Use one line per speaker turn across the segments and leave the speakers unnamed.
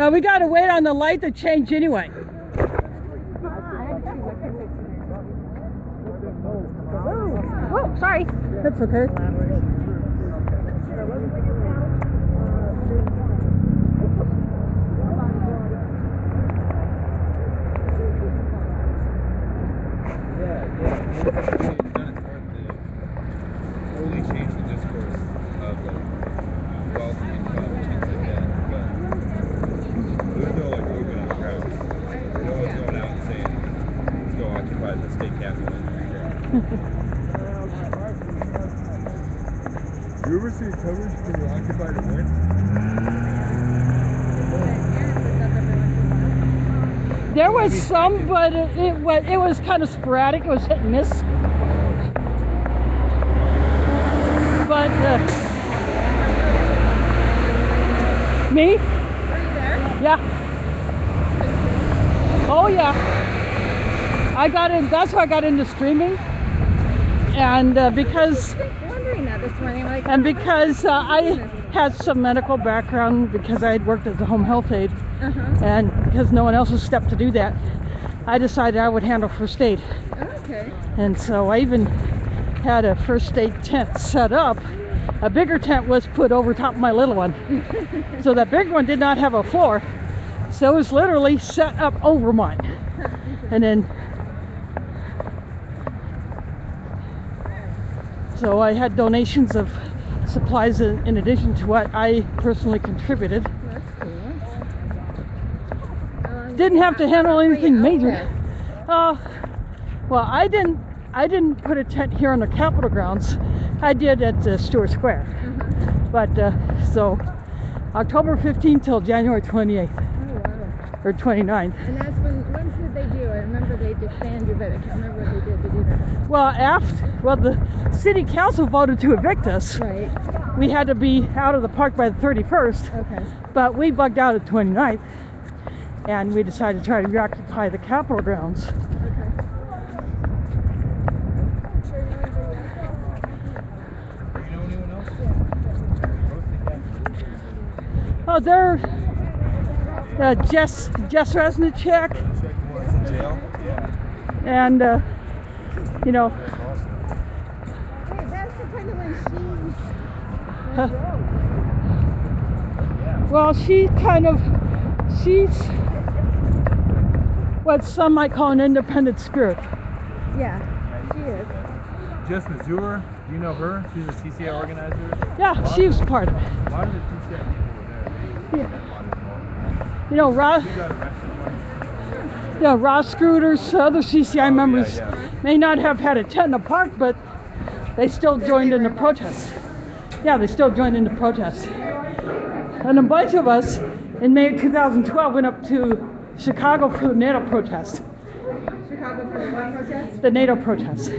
We got to wait on the light to change anyway.
Oh, sorry.
That's okay.
Only change the discourse of like wealth, income, and things like that. But there's no like movement on the ground. No one's going out and saying, let's go occupy the state capitol. You ever see coverage for Occupy the Win?
There was some, but it was kind of sporadic. It was hit and miss. But me?
Are you there?
Yeah. Oh yeah. I got in. That's how I got into streaming, and because.
That this morning, like,
And because I had some medical background, because I had worked as a home health aide, and because no one else was stepped to do that, I decided I would handle first aid.
Okay.
And so I even had a first aid tent set up. A bigger tent was put over top of my little one. So that big one did not have a floor. So it was literally set up over mine. And then so I had donations of supplies in addition to what I personally contributed.
That's cool.
Didn't have to handle anything major. Well, I didn't put a tent here on the Capitol grounds. I did at Stewart Square. But so October 15th till January 28th.
Oh, wow.
Or 29th.
And that's when did they do? I remember they disbanded, but I can't remember what they did to do that.
Well, the city council voted to evict us.
Right.
We had to be out of the park by the 31st.
Okay.
But we bugged out at 29th, and we decided to try to reoccupy the Capitol grounds.
Okay.
Do you know anyone else?
Oh, there, Jess Resnicek,
In jail? Yeah.
and you know,
Hey, that's the kind of when
well, she's what some might call an independent spirit.
yeah, she is.
Jess Mazur, do you know her? She's a TCI organizer.
Yeah, she was part of it.
A lot of the TCI people were there.
You know, Ross,
She got arrested once.
Ross Scruters, other CCI members
yeah.
may not have had a tent in the park, but they still joined in the protest. Yeah, they still joined in the protest. And a bunch of us in May of 2012 went up to Chicago for the NATO protest.
Chicago for the what protest?
The NATO protest.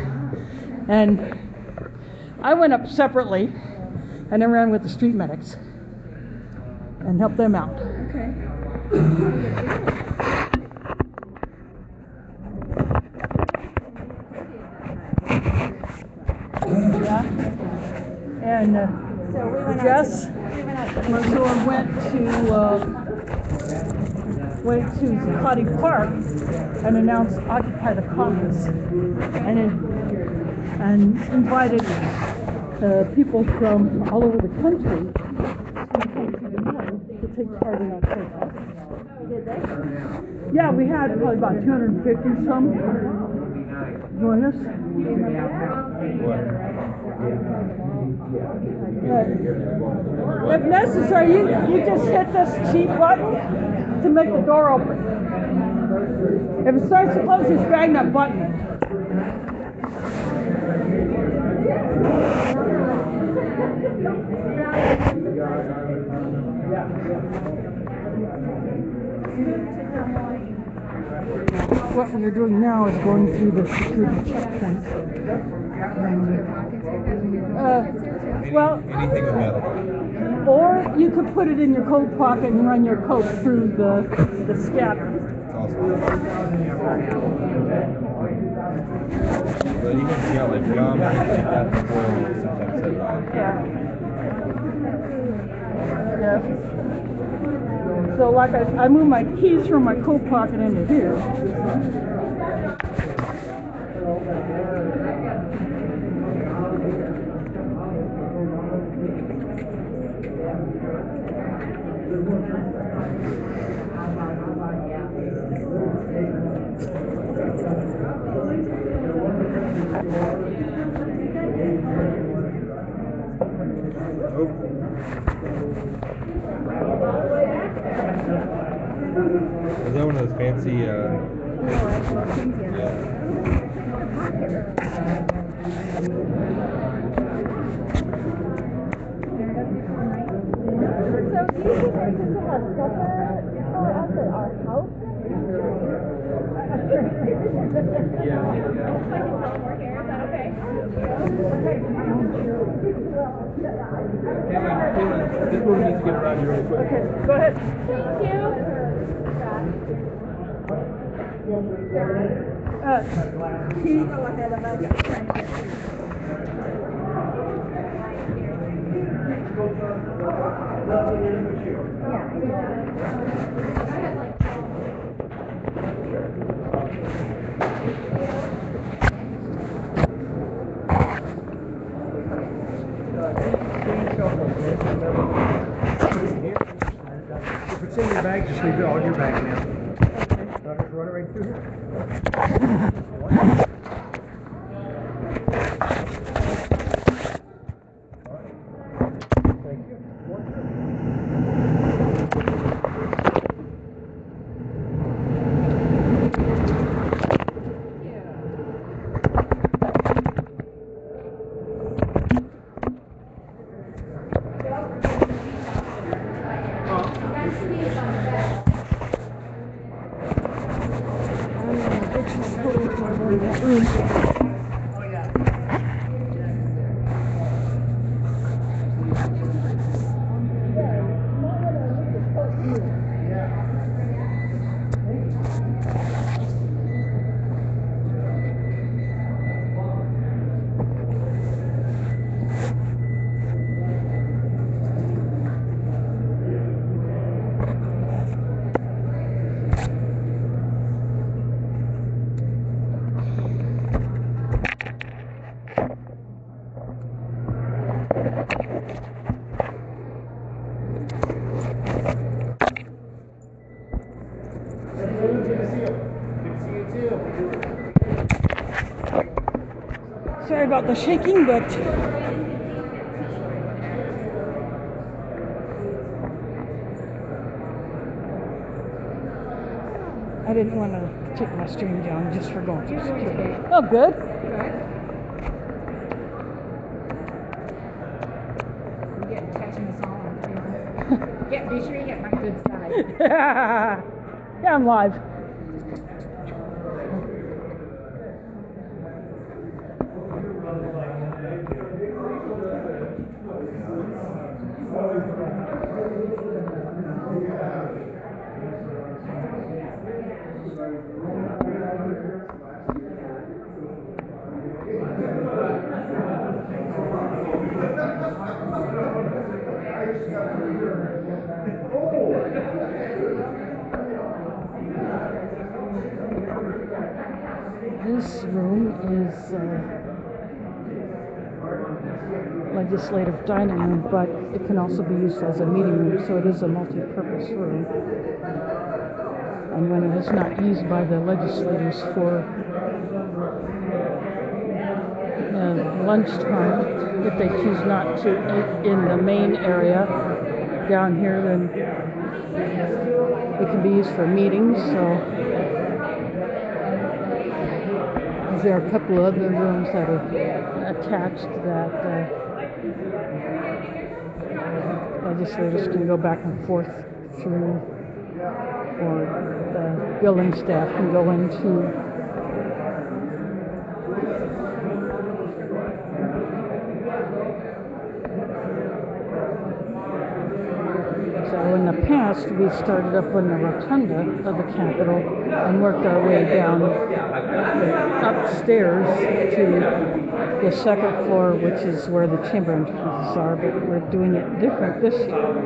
And I went up separately and then ran with the street medics and helped them out.
Okay.
Yeah. And
So we went
Jess
Mazur
went to Zuccotti Park and announced Occupy the Caucus, and invited people from all over the country to take part in our protest.
Did they?
Yeah, we had probably about 250 some join us. If necessary, you just hit this cheat button to make the door open. If it starts to close, just drag that button. What we're doing now is going through the security checkpoint. Well,
Anything with metal.
or you could put it in your coat pocket and run your coat through the scanner.
It's awesome. But you can see how like gum and things like that before sometimes they
Yeah. So like I moved my keys from my coat pocket into here.
Is that one of those fancy, yeah.
So do you think I could have supper for us at our house?
Caitlin, this one needs to get around you really quick.
Okay, go ahead.
Thank you.
Key.
Go ahead of us.
If it's in your bag, just leave it all in your bag now. Run it right through here. Thank you.
Sorry about the shaking, but I didn't want to take my stream down just for going through security. Oh, good.
You're getting catching us all on film. Be sure you get my good side.
Yeah, I'm live. This room is legislative dining room, but it can also be used as a meeting room, so it is a multi-purpose room. And when it is not used by the legislators for lunchtime, if they choose not to eat in the main area down here, then it can be used for meetings. So there are a couple of other rooms that are attached that legislators can go back and forth through, or the building staff can go into. So in the past, we started up in the rotunda of the Capitol and worked our way down upstairs to the second floor, which is where the chamber entrances are, but we're doing it different this year.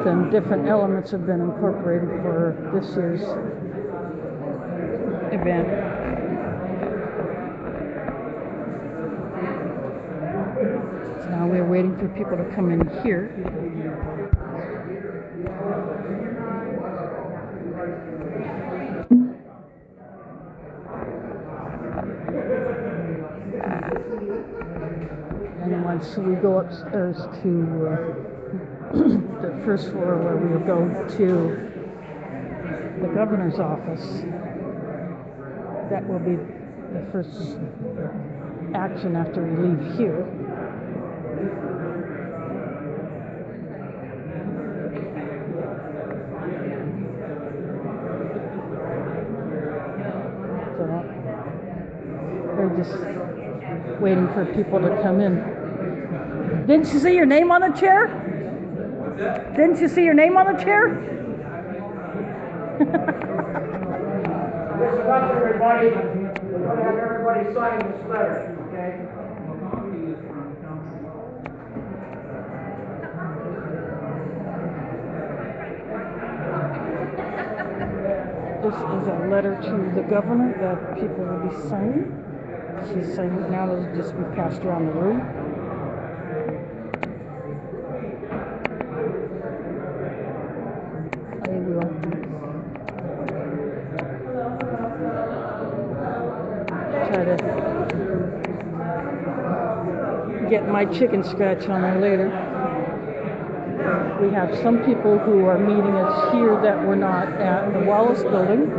and different elements have been incorporated for this year's event. So now we're waiting for people to come in here. And once we go upstairs to the first floor where we will go to the governor's office, that will be the first action after we leave here. So we're just waiting for people to come in. Didn't you see your name on the chair? Didn't you see your name on the chair?
Listen up, everybody. We're going to have everybody sign this letter, okay?
This is a letter to the governor that people will be signing. She's signing it now. It'll just be passed around the room. I will try to get my chicken scratch on there later. We have some people who are meeting us here that were not at the Wallace building.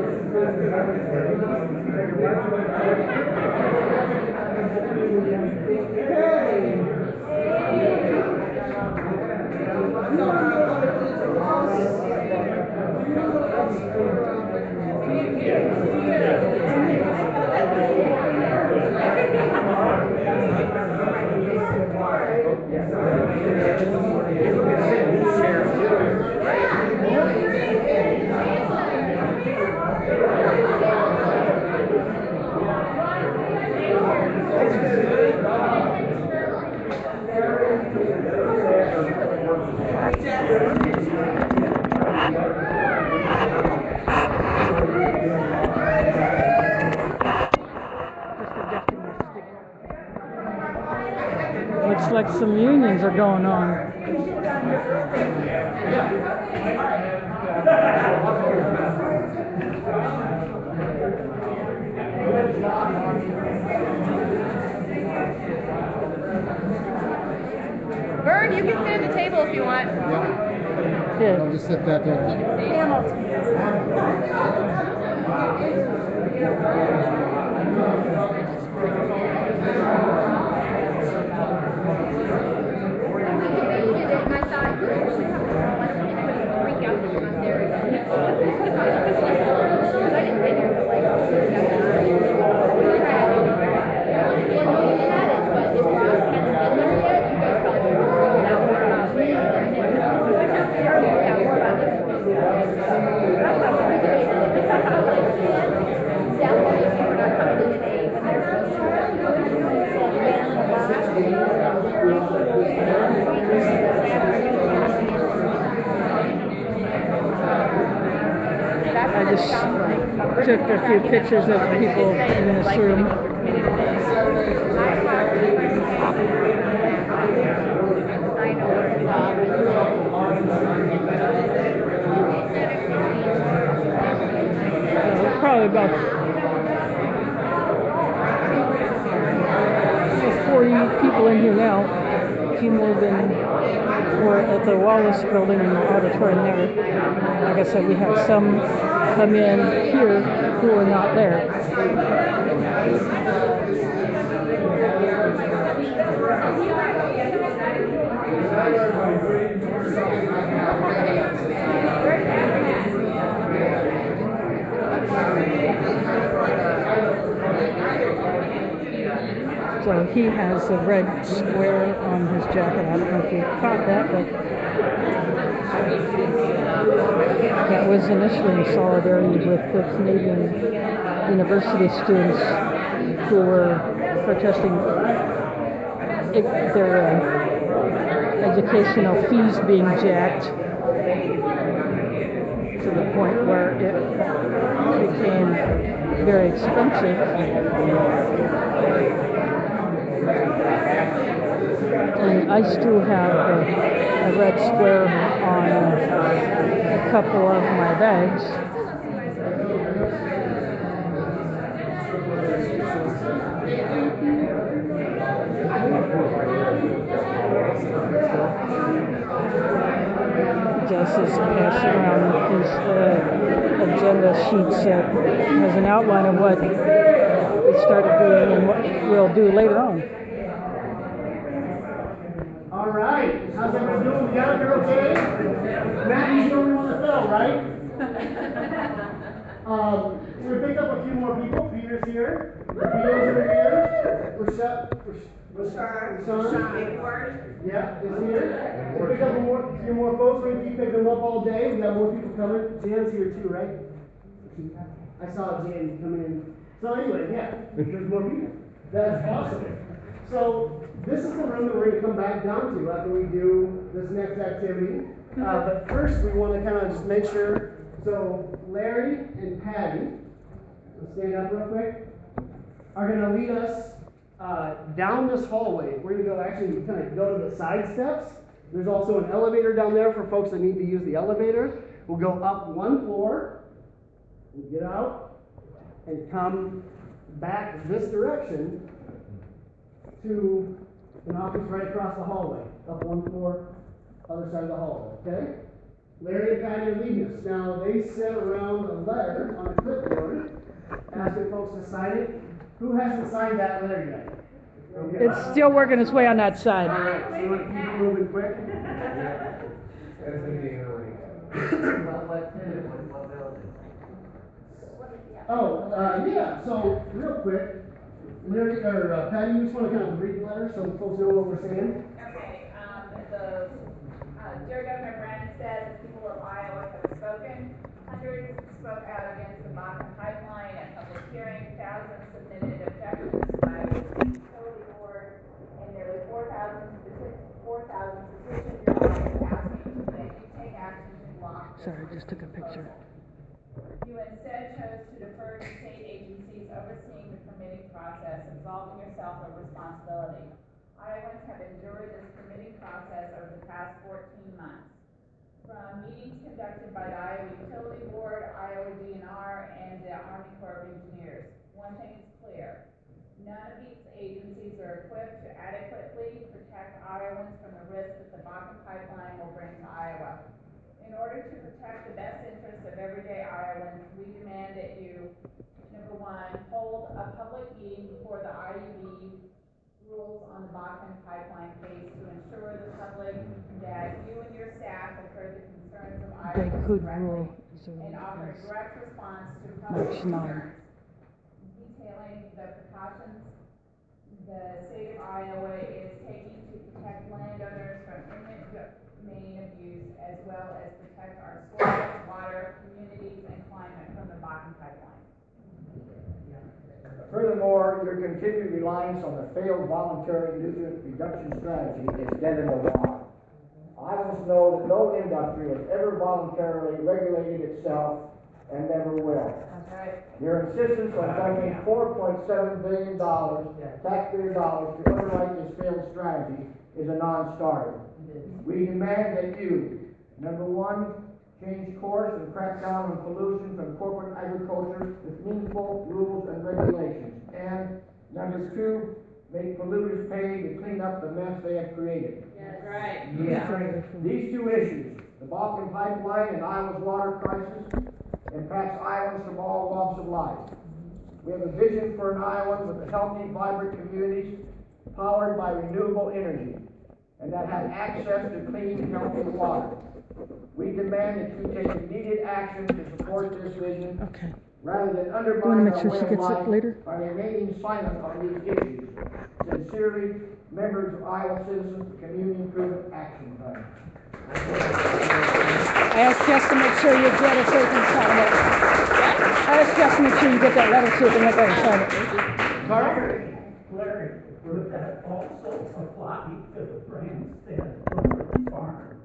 Looks like some unions are going on.
Vern, you can sit at the table if you want.
Yeah.
I'll just sit back there. I just took a few pictures of people in this room. Probably about 40 people in here now. A few more than were at the Wallace building in the auditorium there. Like I said, we have some come in here who are not there. So he has a red square on his jacket. I don't know if you caught that, but that was initially in solidarity with the Canadian university students who were protesting their educational fees being jacked to the point where it became very expensive. And I still have a red square on a couple of my bags. Jess is passing around these agenda sheets that has an outline of what we started doing and what we'll do later on.
All right, how's everyone doing? You guys okay? Maggie's the only one that fell, right? So we picked up a few more people. Peter's here. Peter's over here. Yeah, is here. We picked up a few more folks. We're going to keep picking them up all day. We got more people coming. Jan's here too, right? I saw Jan coming in. So anyway, yeah, there's more people. That's awesome. So this is the room that we're going to come back down to after we do this next activity. But first we want to kind of just make sure. So Larry and Patty, let's stand up real quick, are going to lead us down this hallway. We're going to go actually kind of go to the side steps. There's also an elevator down there for folks that need to use the elevator. We'll go up one floor, and get out, and come back this direction to an office right across the hallway. Up one floor, other side of the hallway, okay? Larry and Patty are leading us. Now, they sent around a letter on a clipboard asking folks to sign it. Who hasn't signed that letter yet? Okay.
It's still working its way on that side.
All right, so you want to keep moving quick? Yeah, so real quick, Larry, or Patty, you just want to kind of read the letter so folks know what we're saying?
Okay, dear Governor Branstad, the people of Iowa have spoken. Hundreds spoke out against the Bakken pipeline at public hearings. Thousands submitted objections by the utility board, and nearly 4,000 petitions asking that you take action to block this.
Sorry, I just took a picture.
You instead chose to defer to state agencies overseeing the permitting process, absolving yourself of responsibility. Iowans have endured this permitting process over the past 14 months. From meetings conducted by the Iowa Utility Board, Iowa DNR, and the Army Corps of Engineers, one thing is clear. None of these agencies are equipped to adequately protect Iowans from the risk that the Bakken pipeline will bring to Iowa. In order to protect the best interests of everyday Iowans, we demand that you, number one, hold a public meeting before the IUB rules on the Bakken pipeline case to ensure the public that you and your staff have heard the concerns of
They
Iowans
could
directly
rule
and offer a direct response to
March
public
9.
concerns, detailing the precautions the state of Iowa is taking to protect landowners from imminent domain abuse, as well as protect our soil, water, communities, and climate from the Bakken pipeline.
Furthermore, your continued reliance on the failed voluntary nutrient reduction strategy is dead in the water. Iowans know that no industry has ever voluntarily regulated itself and never will.
That's right.
Your insistence on dumping $4.7 billion taxpayer dollars to underwrite this failed strategy is a non-starter. We demand that you, number one, change course and crack down on pollution from corporate agriculture with meaningful rules and regulations. And number two, make polluters pay to clean up the mess they have created.
That's right.
These two issues, the Bakken pipeline and Iowa's water crisis, impacts Iowans from all walks of life. We have a vision for an Iowan with healthy, vibrant communities powered by renewable energy and that have access to clean, healthy water. We demand that you take immediate action to support this vision
Okay.
rather than
You want
undermine
to make
our
sure
way
she
of
gets it
life
later?
by remaining silent on these issues. Sincerely, members of Iowa Citizens Community Improvement Action Fund.
I asked Jess to make sure you get it so you can sign it. I asked Jess to make sure you get that letter so you can let her sign it.
Larry, would that also apply to the Branstad farm?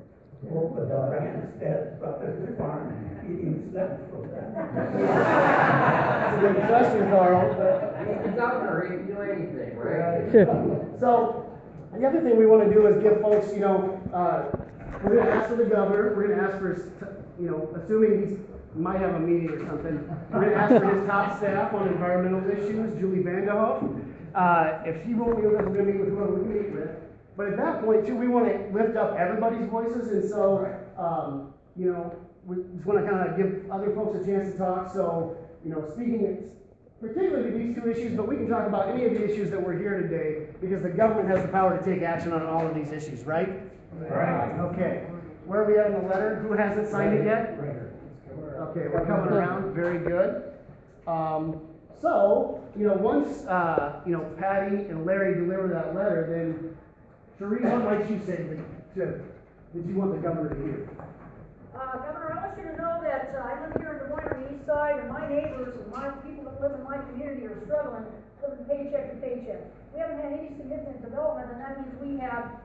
Oh, but the Randstead brothers farm eating steps from that.
That's a good question, Carl.
The governor, he can do anything, right?
So, the other thing we want to do is give folks, we're going to ask for the governor, we're going to ask for, assuming he might have a meeting or something, we're going to ask for his top staff on environmental issues, Julie Vanderhoff. If she won't be with us, we're going to meet with whoever we can meet with. But at that point, too, we want to lift up everybody's voices, and so, we just want to kind of give other folks a chance to talk. So, speaking particularly these two issues, but we can talk about any of the issues that we're here today, because the government has the power to take action on all of these issues, right?
Right.
Okay. Where are we at in the letter? Who hasn't signed it yet? Okay, we're coming around. Very good. So, once, Patty and Larry deliver that letter, then, Cherie, what might you say that you want the governor to hear?
Governor, I want you to know that I live here in Des Moines on the east side, and my neighbors and my people that live in my community are struggling, living paycheck to paycheck. We haven't had any significant development, and that means we have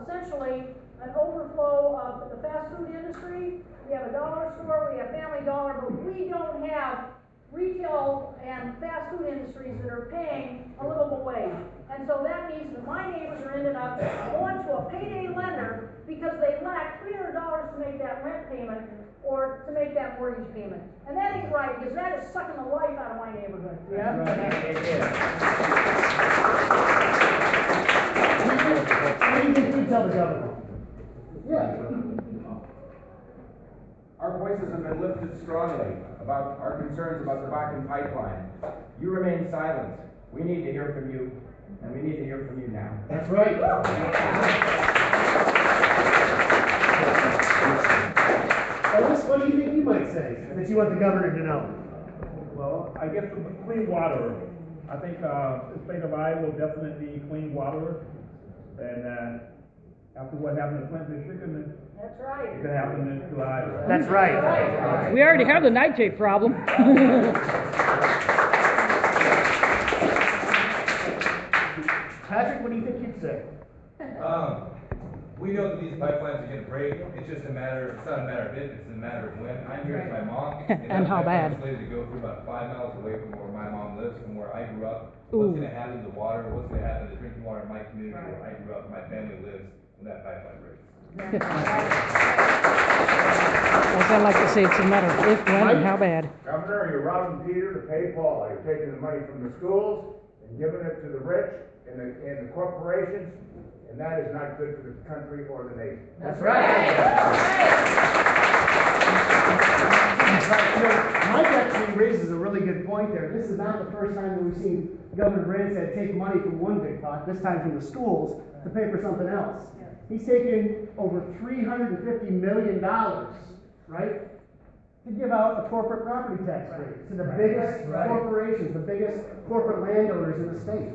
essentially an overflow of the fast food industry. We have a dollar store, we have Family Dollar, but we don't have retail and fast food industries that are paying a livable wage. And so that means that my neighbors are ended up going to a payday lender because they lack $300 to make that rent payment or to make that mortgage payment. And that ain't right, because that is sucking the life out of my neighborhood.
Yeah? What do you think you tell the governor? Yeah.
Our voices have been lifted strongly about our concerns about the Bakken pipeline. You remain silent. We need to hear from you, and we need to hear from you now.
That's right. Elvis, what do you think you might say that you want the governor to know?
Well, I guess clean water. I think the state of Iowa will definitely need clean water. And after what happened to Flint, Michigan,
That's right.
it could happen to Iowa.
That's right.
We already have the nitrate problem.
Patrick, what do you think you'd say?
We know that these pipelines are gonna break. It's just a matter, it's not a matter of if, it's a matter of when. I'm here with my mom.
And how bad.
That pipeline's slated to go through about 5 miles away from where my mom lives, from where I grew up. What's gonna happen to the water? What's gonna happen to the drinking water in my community where I grew up, my family lives, when that pipeline breaks?
As I like to say, it's a matter of if, when, and how bad.
Governor, you're robbing Peter to pay Paul. You're taking the money from the schools and giving it to the rich and the corporations, and that is not good for the country or the nation.
That's right. Mike actually raises a really good point there. This is not the first time that we've seen Governor Branstad take money from one big pot, this time from the schools, to pay for something else. He's taken over $350 million, right, to give out a corporate property tax rate to the biggest corporations, the biggest corporate landowners in the state.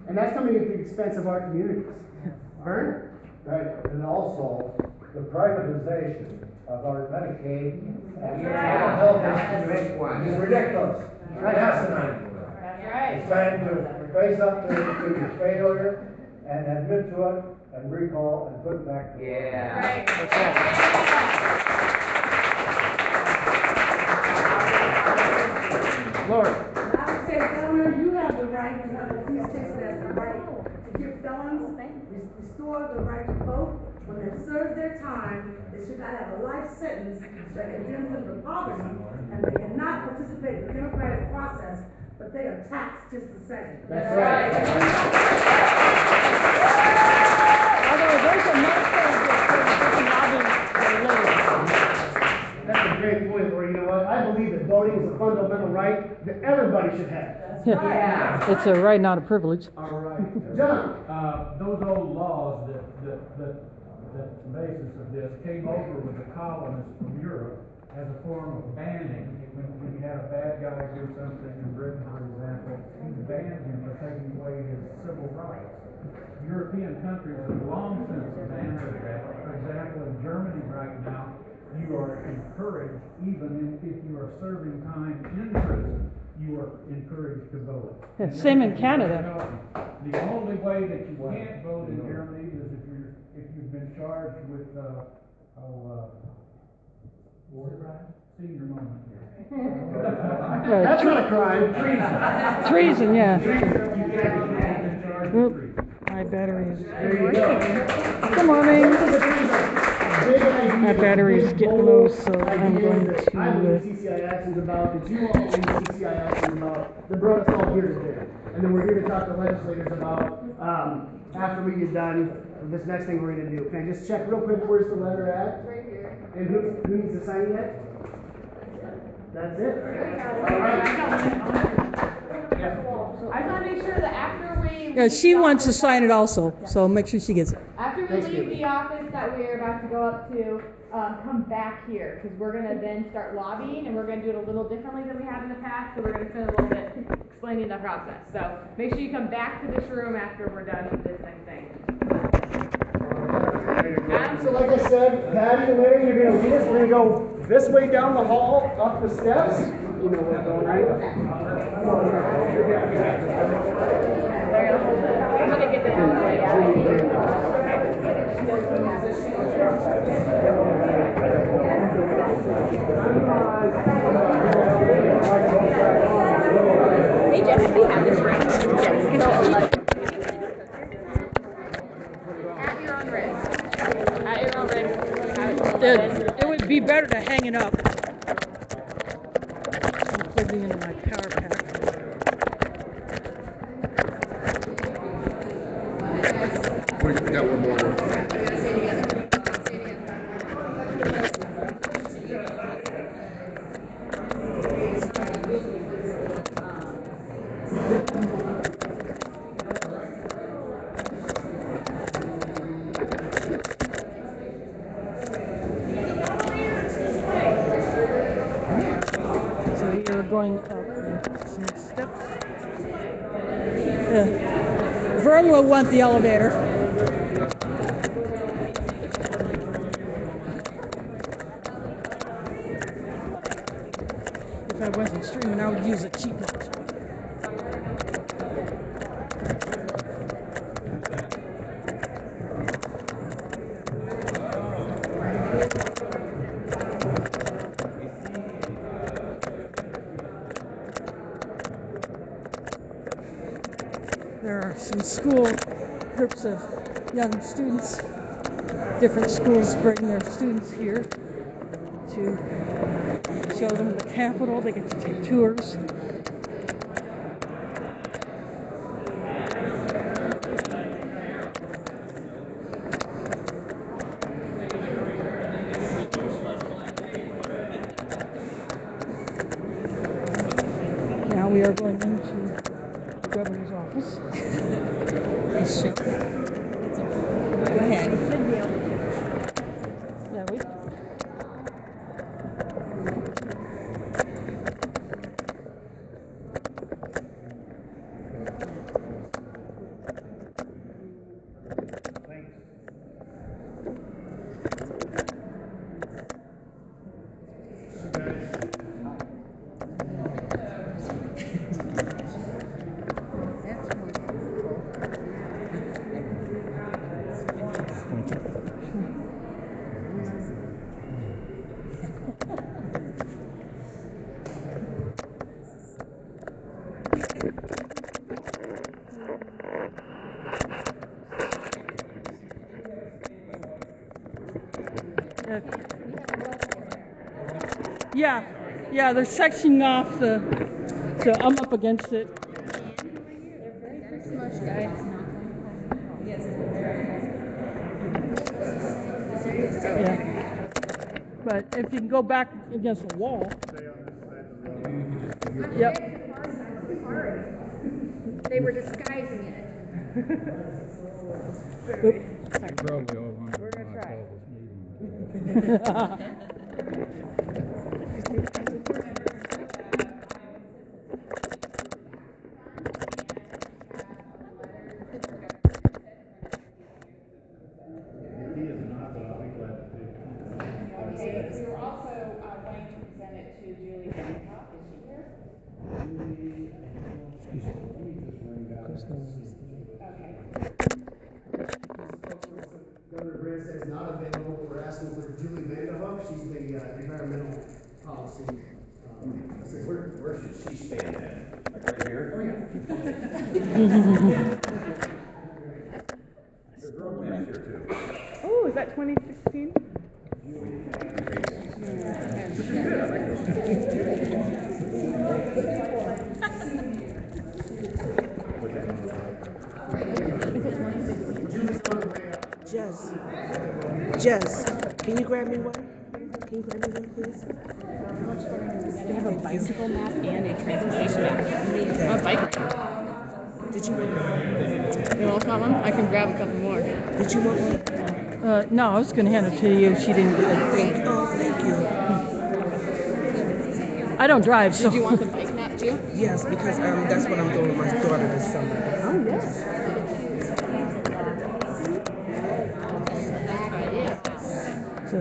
And that's coming at the expense of our communities. Vern?
Right, and also the privatization of our Medicaid and health insurance is ridiculous.
Right.
Asinine. It's time to face up to your failure and admit to it and recall and put it back to work.
Lord.
I would say, Governor, you have the right to have the peace text as the right to give felons, restore the right to vote. When they serve their time, they should not have a life sentence that condemns them to poverty, and they cannot participate in the democratic process, but they are taxed just the same.
That's right.
Although there's a Medicaid
That's a great point, Lori. You know what? I believe that voting is a fundamental right that everybody should have.
It's a right, not a privilege.
All right. John?
Those old laws that the basis of this came over with the colonists from Europe as a form of banning. When you had a bad guy do something in Britain, for example, you banned him for taking away his civil rights. European countries have long since abandoned that. For example, in Germany right now, you are encouraged, even if you are serving time in prison, you are encouraged to vote.
Same in Canada.
The only way that you can't vote in Germany is if you've been charged with Senior moment here.
That's not a crime.
Treason, yeah. Oop, my battery is. Good morning. My battery is getting low, so I'm going to.
I believe CCI actions about, that you all believe CCI actions about, that brought us all here today. And then we're here to talk to legislators about, after we get done, this next thing we're gonna do. Can I just check real quick, where's the letter at?
Right here.
And who needs to sign it? That's it?
I just want to make sure that after we.
Yeah, she wants to sign it also, so make sure she gets it.
After we leave the office that we're about to go up to, come back here, because we're going to then start lobbying, and we're going to do it a little differently than we have in the past, so we're going to spend a little bit explaining the process. So make sure you come back to this room after we're done with this next thing.
So like I said, Patty and Larry, you're gonna lead us, we're gonna go this way down the hall, up the steps. You know where we're going, right?
I'm going to get this out of the way. Hey, Jeff, we have this right. At your own risk. At your own risk.
It would be better to hang it up. I'm plugging into my power pack.
We got one more.
So you're going up some steps. Vern will want the elevator. If I wasn't streaming, I would use a cheap one. There are some school groups of young students. Different schools bring their students here to show them the Capitol. They get to take tours. Now we are going into the governor's office. Nice show. Go ahead. Yeah, we. Yeah, they're sectioning off so I'm up against it.
They're very smushed, guys.
Yeah. But if you can go back against the wall. Yep.
They were disguising it.
Probably all wonder
We're gonna
why I
try.
call this meeting.
Okay, we're also going to present it to Julie Hancock. Is she here?
Governor Grant said is not available. We're asking for Julie environmental policy.
Where should she stand then? Like right here?
Oh, yeah.
There's a girl next here too.
Oh, is that 2016?
Jess, can you grab me one? Can you grab me one, please?
They have a bicycle map and a transportation map. A bike ride.
Did you want one?
You also want one? I can grab a couple more.
Did you want one?
No, I was going to hand it to you. She didn't get it.
Oh, thank you.
I don't drive, so.
Did you want the bike map too?
Yes, because that's what I'm doing with my daughter this summer.
Oh, yes.
So,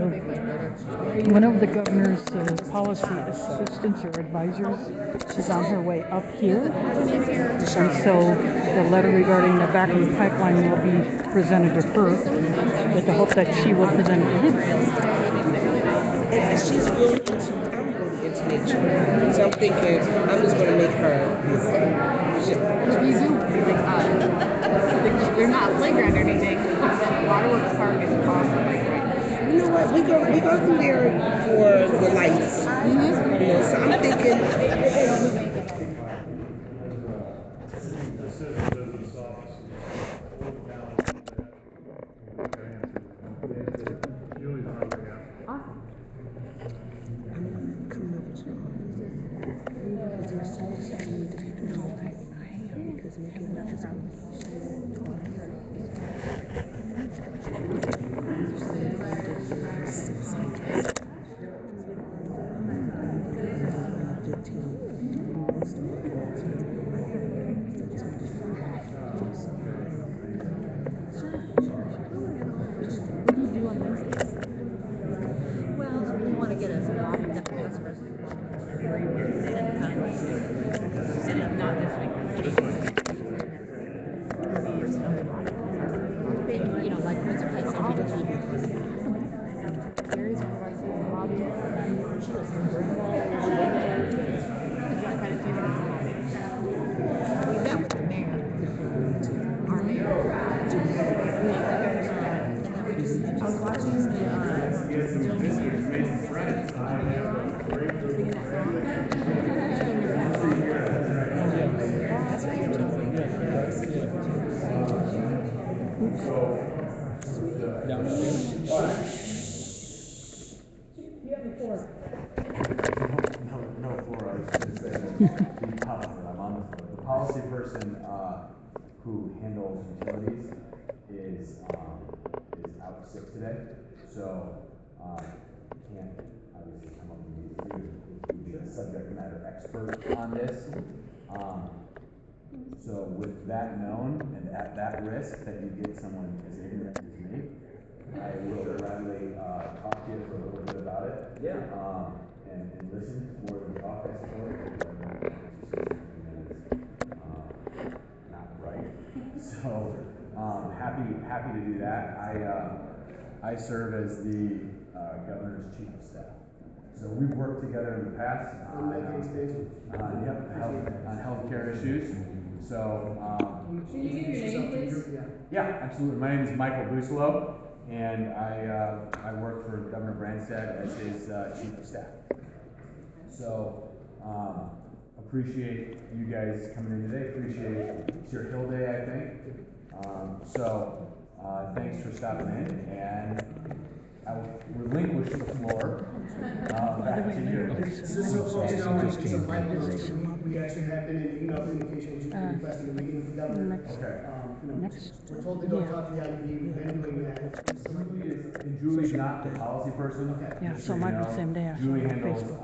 one of the governor's policy assistants or advisors, she's on her way up here. And so the letter regarding the Bakken pipeline will be presented to her with the hope that she will present it to him.
And she's really into, I'm really into nature. So I'm thinking, I'm just going to make her.
There's not a playground or anything. Waterworks Park is awesome.
You know what? We go through there for the lights. You know, so I'm thinking.
The policy person who handles utilities is out sick today, so can't obviously come up with these. He would be a subject matter expert on this. So with that known and at that risk that you get someone as ignorant as me, I will gladly talk to you for a little bit about it. Yeah. And listen more than talk, I suppose. Not right. So happy to do that. I serve as the governor's chief of staff. So we've worked together in the past on healthcare issues. So
can you give your name, please?
Yeah, absolutely. My name is Michael Buslow, and I work for Governor Branstad as his chief of staff. So appreciate you guys coming in today. Appreciate it's your Hill Day, I think. So thanks for stopping in, and I will relinquish the floor back to you.
We actually have been in email communication with you requesting a meeting with the governor.
Okay.
We're told to go talk to the IUB. We've been doing that.
And Julie's not the policy person.
Okay.
Yeah, so it might be the same day I saw
Julie
on
handles
Facebook.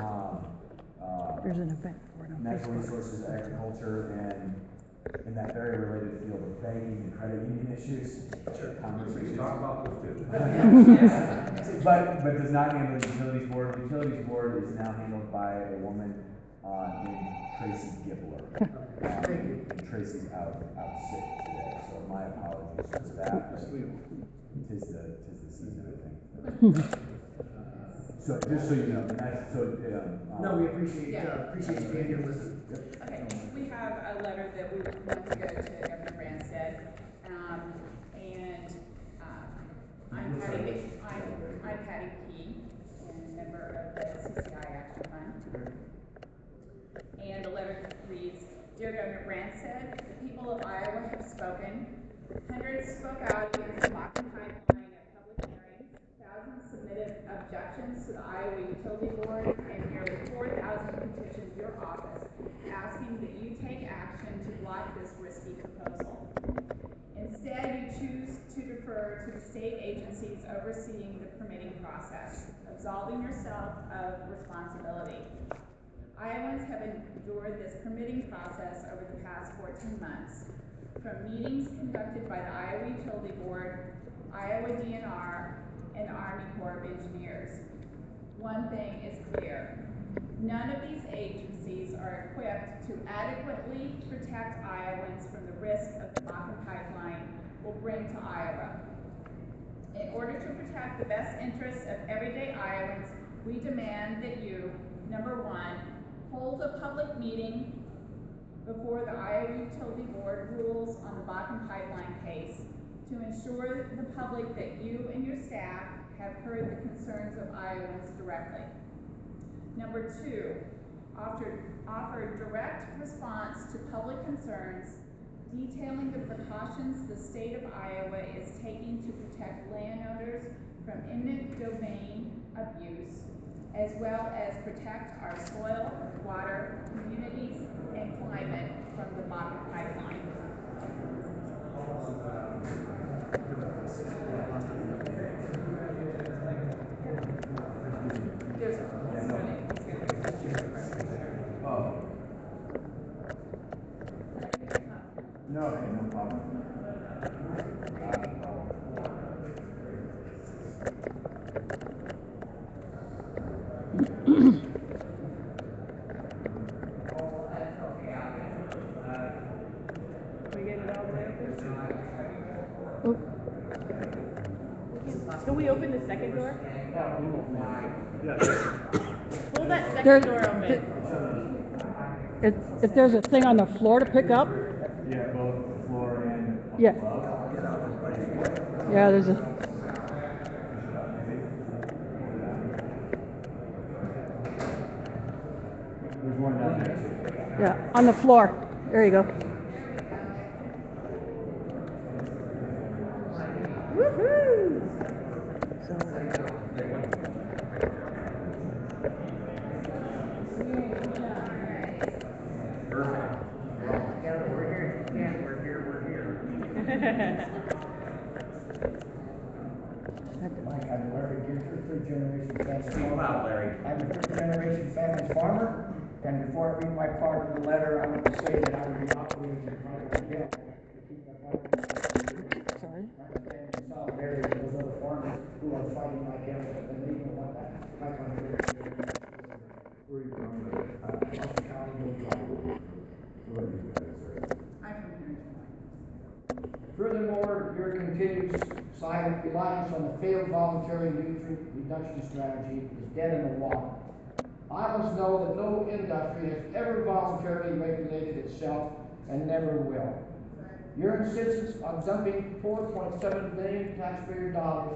There's an event for it on
natural
Facebook.
resources, agriculture, and in that very related field of banking and credit union issues. Sure. We can talk about those too. but does not handle the utilities board. The utilities board is now handled by a woman named Tracy Gibbler. And Tracy's out sick today, so my apologies for that. Tis the season, I think. So, just so you know, and that's, so,
No, we appreciate,
Yeah.
appreciate you being here with us.
Okay, we have a letter that we want to go to Governor Branstad, and, I'm Patty Key, and member of the CCI Action Fund. And the letter reads, Dear Governor Branstad, the people of Iowa have spoken. Hundreds spoke out against the Bakken pipeline at public hearings. Thousands submitted objections to the Iowa Utility Board, and nearly 4,000 petitioned your office, asking that you take action to block this risky proposal. Instead, you choose to defer to the state agencies overseeing the permitting process, absolving yourself of responsibility. Iowans have endured this permitting process over the past 14 months, from meetings conducted by the Iowa Utility Board, Iowa DNR, and Army Corps of Engineers. One thing is clear. None of these agencies are equipped to adequately protect Iowans from the risk of the Bakken pipeline will bring to Iowa. In order to protect the best interests of everyday Iowans, we demand that you, number one, hold a public meeting before the Iowa Utility Board rules on the Bakken pipeline case to ensure the public that you and your staff have heard the concerns of Iowans directly. Number two, offer direct response to public concerns, detailing the precautions the state of Iowa is taking to protect landowners from eminent domain abuse, as well as protect our soil, water, communities, and climate from the Bakken pipeline.
Oh. No, okay, no problem.
Can we open the second door? Pull that second
There-
door open.
If there's a thing on the floor to pick up,
Yeah, both the floor and
yeah.
above.
Yeah, there's a,
There's one down there too.
yeah, on the floor. There you go.
Woohoo!
Mike, I'm Larry Gibson, third-generation family farmer. Larry. I'm a third-generation family farmer, and before I read my part of the letter, I want to say that I will be operating in private jail to keep my farm.
Sorry.
I'm standing in solidarity with those other farmers who are fighting like hell, and they don't want that pipeline to go. Where are you from? Austin County, Georgia.
I'm from here.
Furthermore, your continued silent reliance on the failed voluntary nutrient reduction strategy is dead in the water. I must know that no industry has ever voluntarily regulated itself and never will. Your insistence on dumping $4.7 billion taxpayer dollars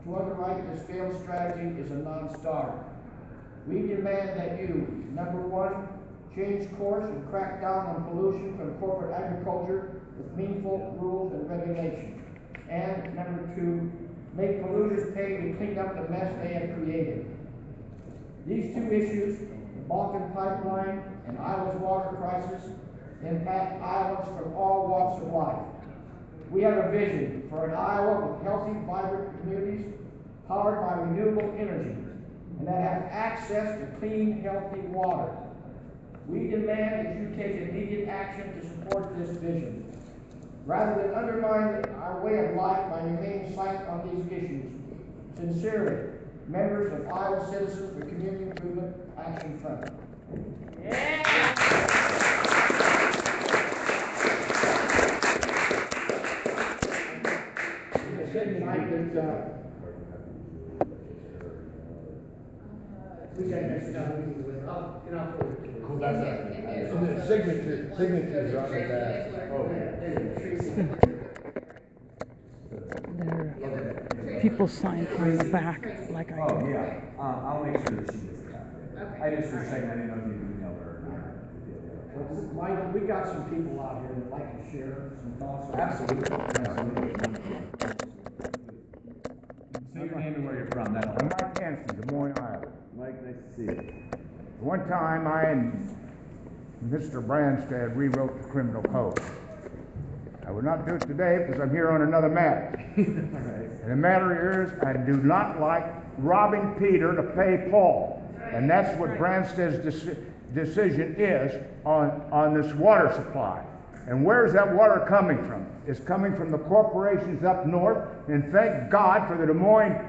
to underwrite this failed strategy is a non-starter. We demand that you, number one, change course and crack down on pollution from corporate agriculture with meaningful rules and regulations. And number two, make polluters pay to clean up the mess they have created. These two issues, the Bakken pipeline and Iowa's water crisis, impact Iowans from all walks of life. We have a vision for an Iowa with healthy, vibrant communities powered by renewable energy and that have access to clean, healthy water. We demand that you take immediate action to support this vision. Rather than undermine our way of life by remaining silent on these issues, sincerely, members of Iowa Citizens for Community Improvement Action Front.
We got next meeting with, I'll forward it to you.
Well, that's
And the signatures are on the back.
There are people signed on the back like I
Oh,
did.
yeah, I'll make sure that she gets a copy. I just was checking, I didn't know if you emailed her or not.
Mike, we got some people out here that like to share some thoughts.
Absolutely, absolutely. Say your name and where you're from, that'll
I'm
help.
Mike Hanson, Des Moines, Iowa.
Mike, nice to see you.
One time I and Mr. Branstad rewrote the criminal code. I will not do it today because I'm here on another matter. And the matter is, I do not like robbing Peter to pay Paul. And that's what Branstad's decision is on this water supply. And where is that water coming from? It's coming from the corporations up north, and thank God for the Des Moines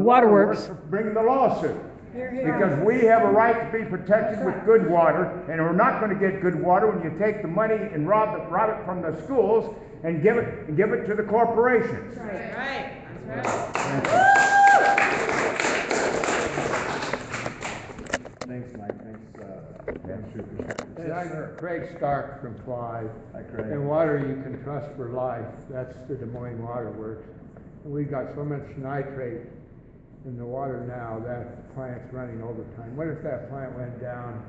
Waterworks
for bringing the lawsuit. Because we have a right to be protected with good water, and we're not going to get good water when you take the money and rob it from the schools and give it to the corporations.
That's right.
Thanks, Mike, thanks,
And I'm Craig Stark from Clyde.
Hi, Craig.
And water you can trust for life, that's the Des Moines Water Works. And we got so much nitrate in the water now, that plant's running overtime. What if that plant went down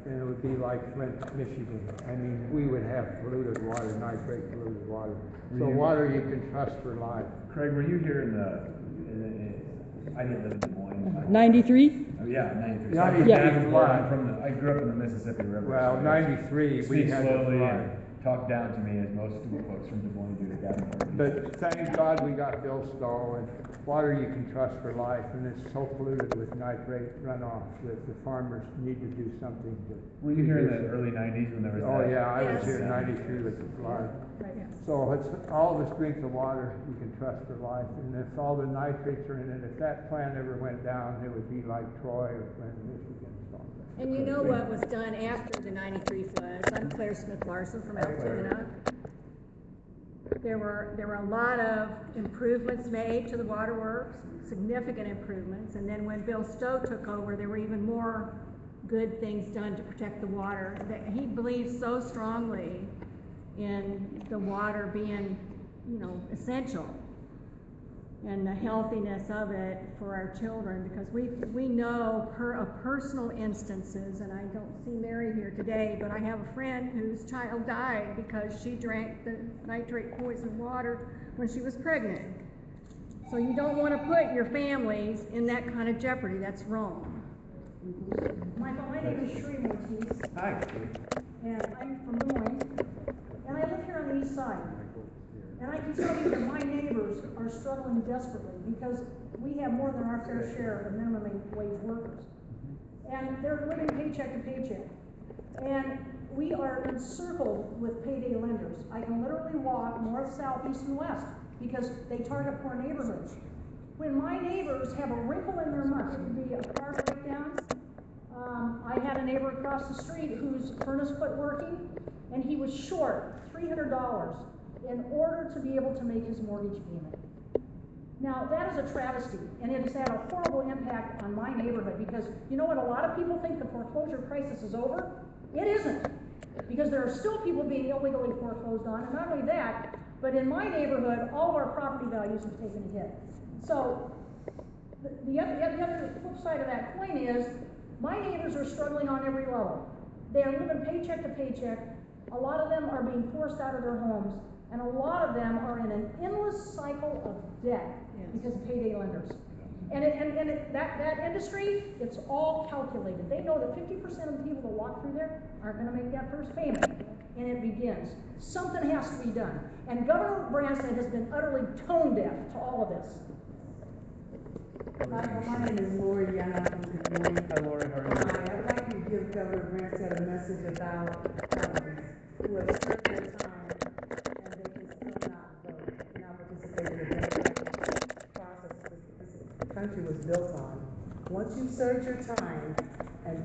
and it would be like Flint, Michigan? I mean, we would have polluted water, nitrate polluted water. So water you can trust for life.
Craig, were you here I didn't live in Des Moines.
93?
Oh, yeah, 93.
Yeah,
I grew up in the Mississippi River.
Well,
so
93, we
speak
had the
slowly
flood.
and talk down to me as most folks from Des Moines do to Davenport.
But thank God we got Bill Stoll, and water you can trust for life, and it's so polluted with nitrate runoff that the farmers need to do something to.
Were you here in the early 90s when there was
Oh,
that?
yeah, I was here in 93 with the flood. So it's all the strength of water you can trust for life, and if all the nitrates are in it, if that plant ever went down, it would be like Troy or Flint, Michigan. So.
And you know what was done after the 93 floods? I'm Claire Smith Larson from Altoona. There were a lot of improvements made to the waterworks, significant improvements, and then when Bill Stowe took over, there were even more good things done to protect the water. That he believes so strongly in the water being, essential, and the healthiness of it for our children, because we know of personal instances, and I don't see Mary here today, but I have a friend whose child died because she drank the nitrate poisoned water when she was pregnant. So you don't want to put your families in that kind of jeopardy. That's wrong. Michael, my name is Sheree Ortiz.
Hi.
And I'm from Des Moines, and I live here on the east side. And I can tell you that my neighbors are struggling desperately because we have more than our fair share of minimum wage workers. And they're living paycheck to paycheck. And we are encircled with payday lenders. I can literally walk north, south, east, and west because they target poor neighborhoods. When my neighbors have a wrinkle in their mug, it could be a car breakdown. I had a neighbor across the street whose furnace quit working, and he was short $300 in order to be able to make his mortgage payment. Now, that is a travesty, and it has had a horrible impact on my neighborhood because you know what? A lot of people think the foreclosure crisis is over. It isn't, because there are still people being illegally foreclosed on, and not only that, but in my neighborhood, all of our property values have taken a hit. So, the other flip side of that coin is, my neighbors are struggling on every level. They are living paycheck to paycheck. A lot of them are being forced out of their homes, and a lot of them are in an endless cycle of debt because of payday lenders. And that industry, it's all calculated. They know that 50% of the people that walk through there aren't going to make that first payment. And it begins. Something has to be done. And Governor Branstad has been utterly tone deaf to all of this.
My name is Lori Yana from Des Moines.
Hi, Lori, how are you?
Hi, I'd like to give Governor Branstad a message about who have served their time and they can still not vote, not participate in the democratic process this country was built on. Once you've served your time and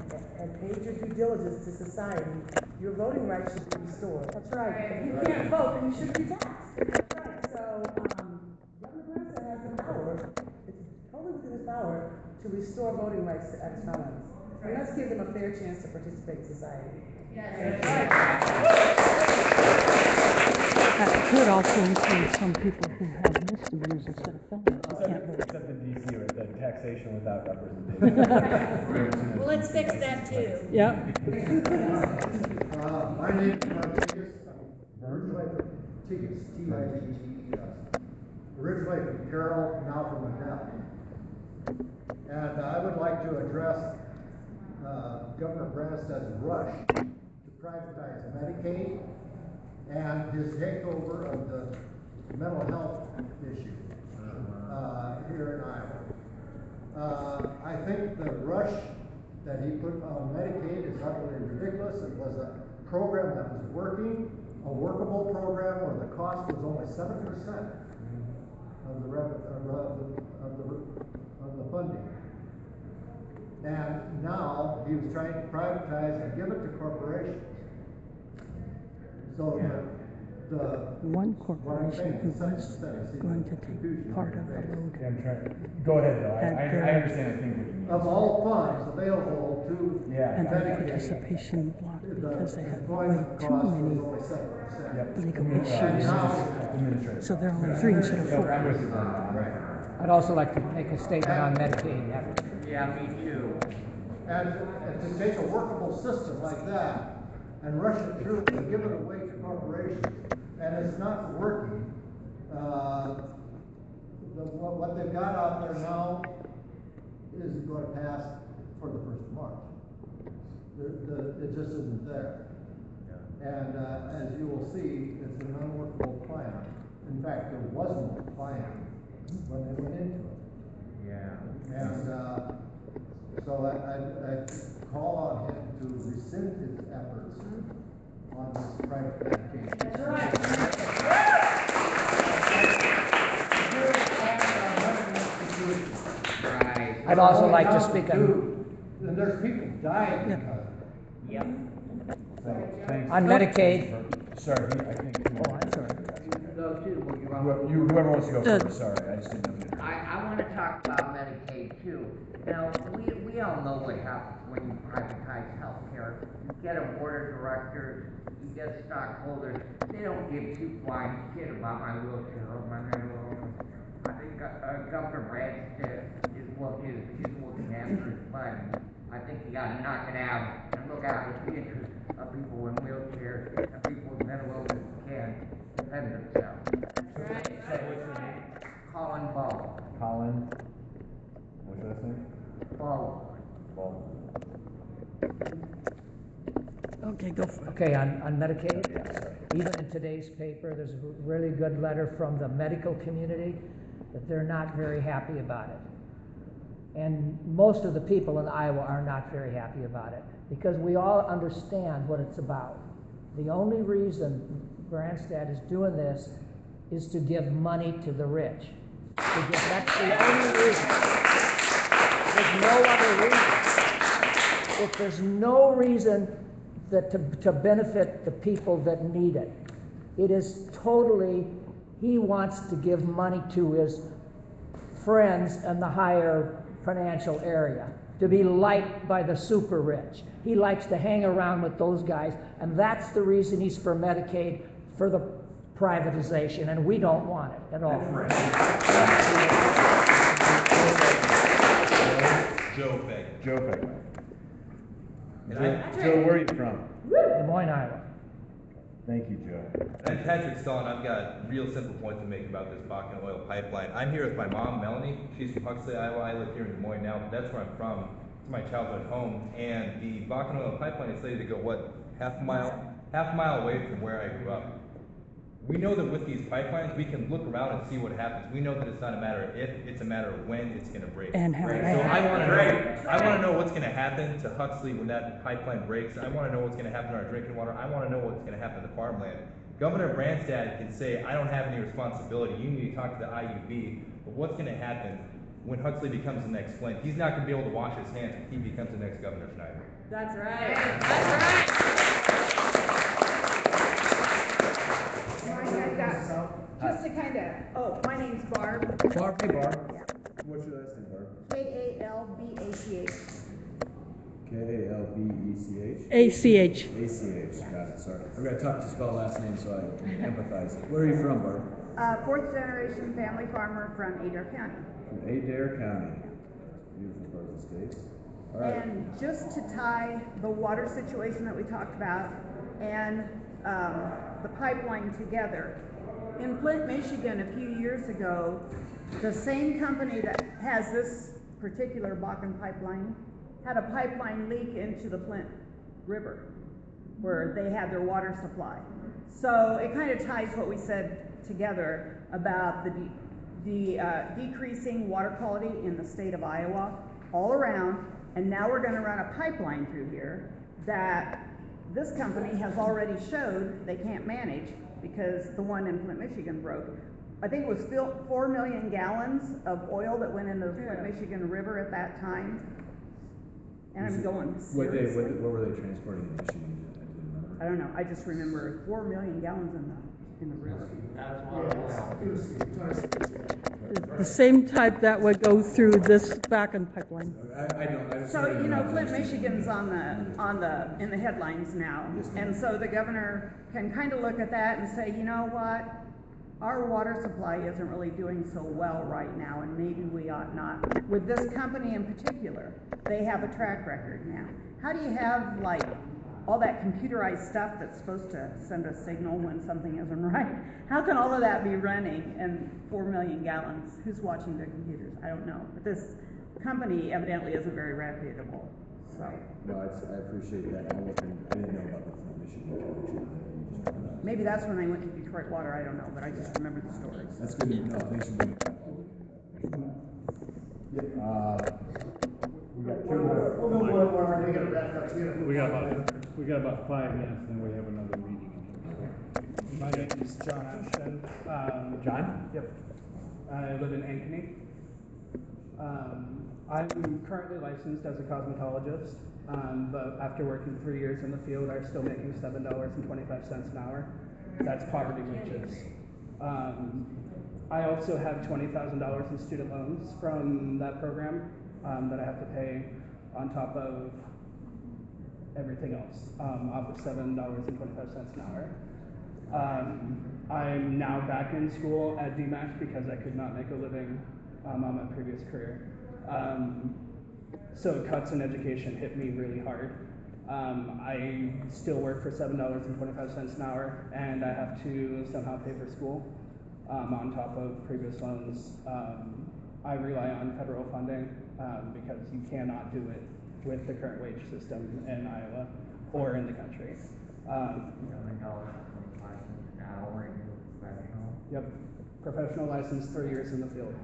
paid your due diligence to society, your voting rights should be restored.
That's right.
If you can't vote, then you should be taxed. That's right. So Governor Branstad has the power, it's totally within his power, to restore voting rights to ex-felons. And let's give them a fair chance to participate in society.
That could also include some people who have misdemeanors instead of felonies. Who can't vote.
Except in DC, where the taxation without representation.
Well, let's fix that too.
Yeah.
My name is originally from Tigges, T-I-G-G-E-S. Originally from Carroll, now from Adele. And I would like to address Governor Branstad's rush to privatize Medicaid and his takeover of the mental health issue here in Iowa. I think the rush that he put on Medicaid is utterly ridiculous. It was a program that was working, a workable program where the cost was only 7% of the funding. And now he was trying to privatize and give it to corporations. So
one corporation who was going to take part of the load.
Go ahead, Bill. I understand the thing.
Of all funds available to
And the participation block because they had way too many legal issues. So there are only 3 instead of 4.
I'd also like to make a statement on Medicaid.
Yeah, me too. And to take a workable system like that and rush it through and give it away to corporations, and it's not working. What they've got out there now isn't going to pass for the 1st of March. It just isn't there. And as you will see, it's an unworkable plan. In fact, there was no plan when they went into it. And so I call on him to rescind his efforts on this private medication. That's
Right. I'd also like to speak on.
And there's people dying because of it.
Yep.
Thanks.
On Medicaid.
Sorry, I think.
Oh, I'm sorry.
Whoever wants to go first, sorry, I just didn't know.
I want to talk about Medicaid too. Now, we all know what happens when you privatize healthcare. You get a board of directors, you get stockholders. They don't give two flying shit about my wheelchair or my mental illness. I think Governor Branstad is looking after his money. I think you got to knock it out and look out for the interests of people in wheelchairs and people with mental illness can defend themselves. Colin Ball.
Colin, what's that name?
Ball.
Okay, go for it.
Okay, on Medicaid, even in today's paper, there's a really good letter from the medical community that they're not very happy about it. And most of the people in Iowa are not very happy about it because we all understand what it's about. The only reason Branstad is doing this is to give money to the rich. That's the only reason. There's no other reason. If there's no reason that to benefit the people that need it, it is totally, he wants to give money to his friends in the higher financial area, to be liked by the super rich. He likes to hang around with those guys, and that's the reason he's for Medicaid, for the privatization, and we don't want it at all.
Joe Beck.
Joe, where are you from?
Des Moines, Iowa.
Thank you, Joe.
I'm Patrick Stallon. I've got real simple points to make about this Bakken oil pipeline. I'm here with my mom, Melanie. She's from Huxley, Iowa. I live here in Des Moines now, but that's where I'm from. It's my childhood home. And the Bakken oil pipeline is slated to go, half a mile away from where I grew up. We know that with these pipelines, we can look around and see what happens. We know that it's not a matter of if, it's a matter of when it's going to break.
And how
So I want to know what's going to happen to Huxley when that pipeline breaks. I want to know what's going to happen to our drinking water. I want to know what's going to happen to farmland. Governor Branstad can say, I don't have any responsibility. You need to talk to the IUB. But what's going to happen when Huxley becomes the next Flint? He's not going to be able to wash his hands if he becomes the next Governor Schneider.
That's right. That's right.
Just to kind of, my name's Barb.
Barb, hey Barb.
Yeah.
What's your last name, Barb?
Kalbach.
Kalbech?
ACH.
ACH, got it, sorry. I've got to talk to spell last name so I can empathize. Where are you from, Barb?
Fourth generation family farmer from Adair County.
From Adair County. Beautiful part of the state. All right.
And just to tie the water situation that we talked about and the pipeline together, in Flint, Michigan, a few years ago, the same company that has this particular Bakken pipeline had a pipeline leak into the Flint River where they had their water supply. So it kind of ties what we said together about the decreasing water quality in the state of Iowa all around, and now we're going to run a pipeline through here that this company has already showed they can't manage because the one in Flint, Michigan broke. I think it was still 4 million gallons of oil that went into the Flint, Michigan River at that time. And I'm going, seriously?
What were they transporting in Michigan? I didn't remember.
I don't know, I just remember 4 million gallons in the river.
The same type that would go through this Bakken pipeline.
So, you know, Flint, Michigan's in the headlines now. And so the governor can kind of look at that and say, you know what? Our water supply isn't really doing so well right now, and maybe we ought not. With this company in particular, they have a track record now. How do you have, like, all that computerized stuff that's supposed to send a signal when something isn't right? How can all of that be running and 4 million gallons? Who's watching their computers? I don't know. But this company evidently isn't very reputable. So.
No, I appreciate that. I didn't know about the Flint, Michigan connection.
Maybe that's when I went to Detroit Water. I don't know, but I just remember the story.
That's good to know. Thanks for bringing that forward.
We got 2 more. We got about 5 minutes, then we have another meeting.
My name is John Ashton.
John?
Yep. I live in Ankeny. I'm currently licensed as a cosmetologist, but after working 3 years in the field, I'm still making $7.25 an hour. That's poverty wages. I also have $20,000 in student loans from that program that I have to pay on top of everything else, off of $7.25 an hour. I'm now back in school at DMAC because I could not make a living on my previous career. So cuts in education hit me really hard. I still work for $7.25 an hour, and I have to somehow pay for school on top of previous loans. I rely on federal funding because you cannot do it with the current wage system in Iowa or in the country. Yep, professional license, 3 years in the field.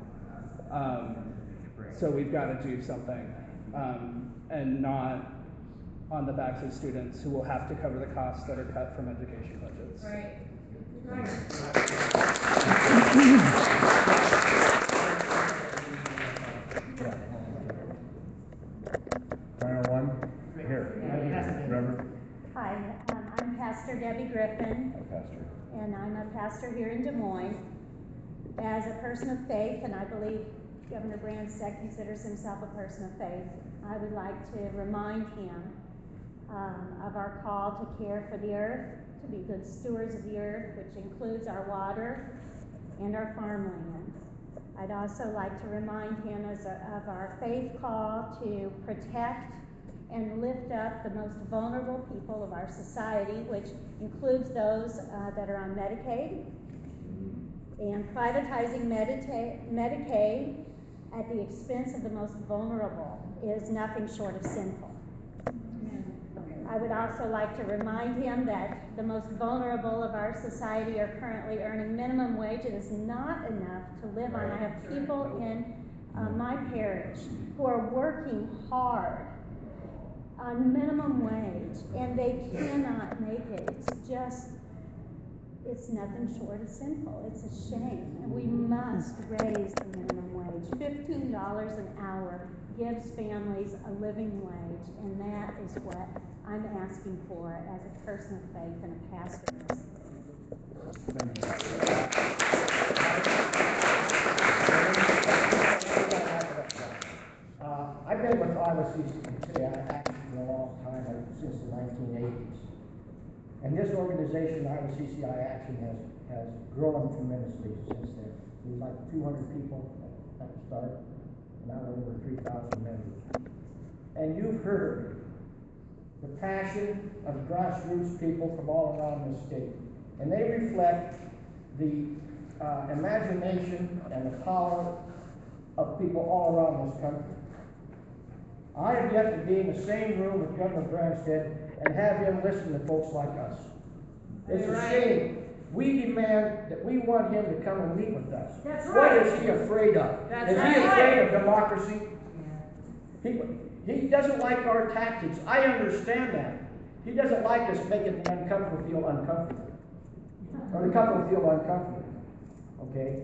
So we've got to do something, and not on the backs of students who will have to cover the costs that are cut from education budgets.
Right.
Final one, here, Reverend.
Hi, I'm Pastor Debbie Griffin.
Hi, Pastor.
And I'm a pastor here in Des Moines. As a person of faith, and I believe Governor Branstad considers himself a person of faith, I would like to remind him of our call to care for the earth, to be good stewards of the earth, which includes our water and our farmland. I'd also like to remind him of our faith call to protect and lift up the most vulnerable people of our society, which includes those that are on Medicaid. And privatizing Medicaid at the expense of the most vulnerable is nothing short of sinful. I would also like to remind him that the most vulnerable of our society are currently earning minimum wage. It is not enough to live on. I have people in my parish who are working hard on minimum wage, and they cannot make it. It's nothing short of sinful. It's a shame, and we must raise the minimum wage. $15 an hour gives families a living wage, and that is what I'm asking for as a person of faith and a pastor.
Thank you.
CCI Action for a long time, since the 1980s. And this organization, Iowa CCI Action, has grown tremendously since then. There's like 200 people at the start, now we're over 3,000 members. And you've heard the passion of grassroots people from all around the state. And they reflect the imagination and the power of people all around this country. I have yet to be in the same room with Governor Branstad and have him listen to folks like us. It's a shame. We demand that we want him to come and meet with us.
That's
What
right.
is he afraid of? Is he afraid of democracy? He doesn't like our tactics. I understand that. He doesn't like us making the uncomfortable feel uncomfortable. Or the comfortable feel uncomfortable. Okay?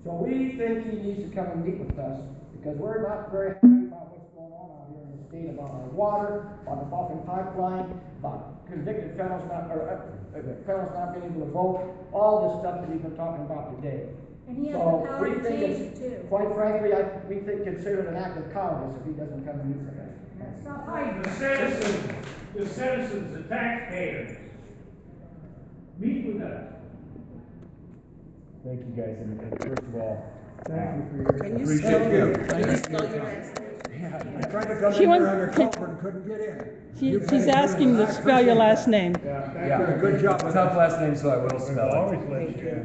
So we think he needs to come and meet with us because we're not very happy about what's going on out here in the state, about our water, on the Falcon Pipeline, about convicted felons not being able to vote, all this stuff that we've been talking about today.
And he has
So
the power
we
to
think
change
it's,
it too.
quite frankly, we think consider it an act of cowardice if he doesn't come and meet with us.
That's not right.
The citizens, the taxpayers, meet with us.
Thank you guys, and first of all,
Thank you for your.
Can you appreciate you.
Can you
spell your
last
name?
I tried to come
She
in
wants-
here on your culvert and couldn't get in.
She's asking to spell your last name.
Yeah,
Good job.
Tough last name, so I will spell it.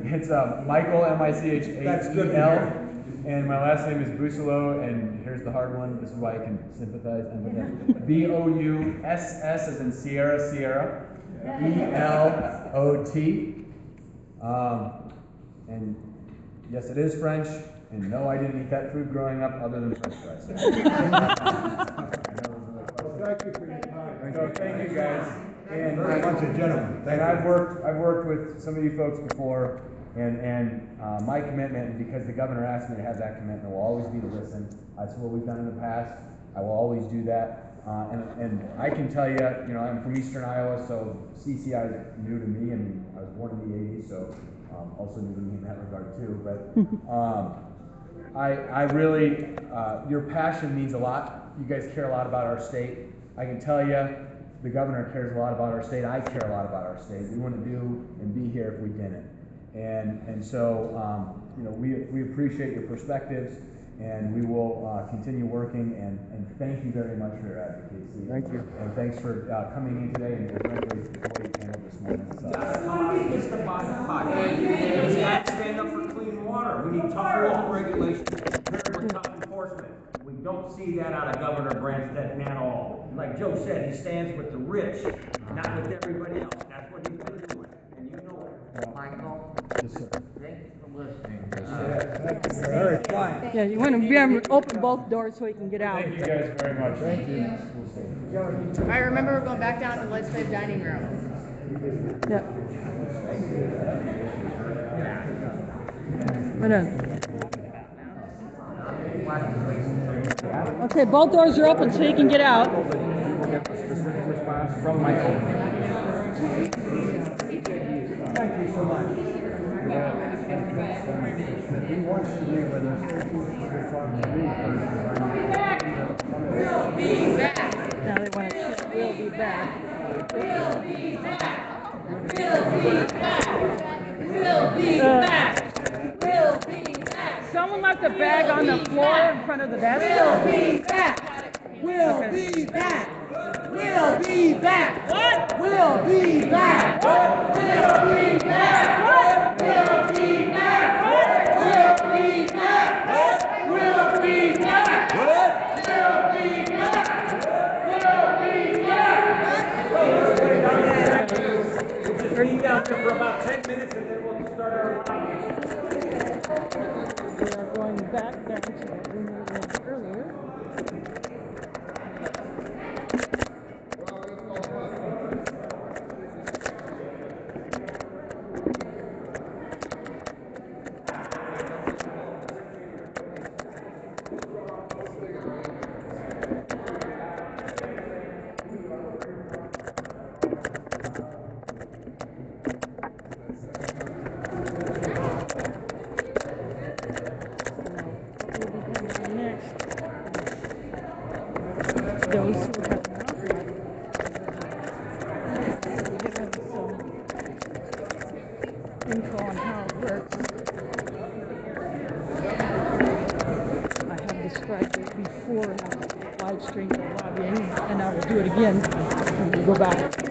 It's Michael, M-I-C-H-A-E-L.
That's good to hear.
And my last name is Bussolo, and here's the hard one. This is why I can sympathize. B-O-U-S-S as in Sierra, Sierra. E-L-O-T. And yes, it is French. And no, I didn't eat that food growing up other than French fries.
Well, thank you for your time.
So thank you guys. And
Very much a gentleman.
And I've worked with some of you folks before, and my commitment, because the governor asked me to have that commitment, will always be to listen. That's what we've done in the past. I will always do that. And I can tell you, I'm from Eastern Iowa, so CCI is new to me, and I was born in the 80s, so also new to me in that regard too. But I really, your passion means a lot. You guys care a lot about our state. I can tell you, the governor cares a lot about our state. I care a lot about our state. We wouldn't do and be here if we didn't. And so, we appreciate your perspectives, and we will continue working. And thank you very much for your advocacy.
Thank you.
And thanks for coming in today and frankly the way you handled this morning.
It's the bottom line. We have to stand up for clean water. We need tough local regulations, paired with tough enforcement. We don't see that out of Governor Branstad at all. Like Joe said, he stands with the rich, not with everybody else. That's what he's been doing, and you know it.
Michael,
Yes, sir.
thanks for listening.
Very fine.
Yeah, you want to be able to open both doors so he can get out.
Thank you guys very much. Thank you.
I remember we're going back down to the legislative dining room.
Yeah. Hold on. Okay, both doors are open so you can get out.
From Michael.
Thank you so much. He wants to be with us.
We'll be back.
Now they want to check, we'll be back.
We'll be back. We'll be back. We'll be back. We'll be back.
Someone left a bag on the floor in front of the desk.
We'll be back. We'll be back. We'll be back. What? We'll be back. What? We'll be back. What? We'll be back. What? We'll be back. What? We'll be back. What? We'll be back. We'll be back.
We'll just be down there for about 10 minutes and then we'll start our line.
We are going back down to the room we were in earlier. those who have not read. We give them some info on how it works. I have described it before in the live stream for lobbying, and I will do it again when we go back.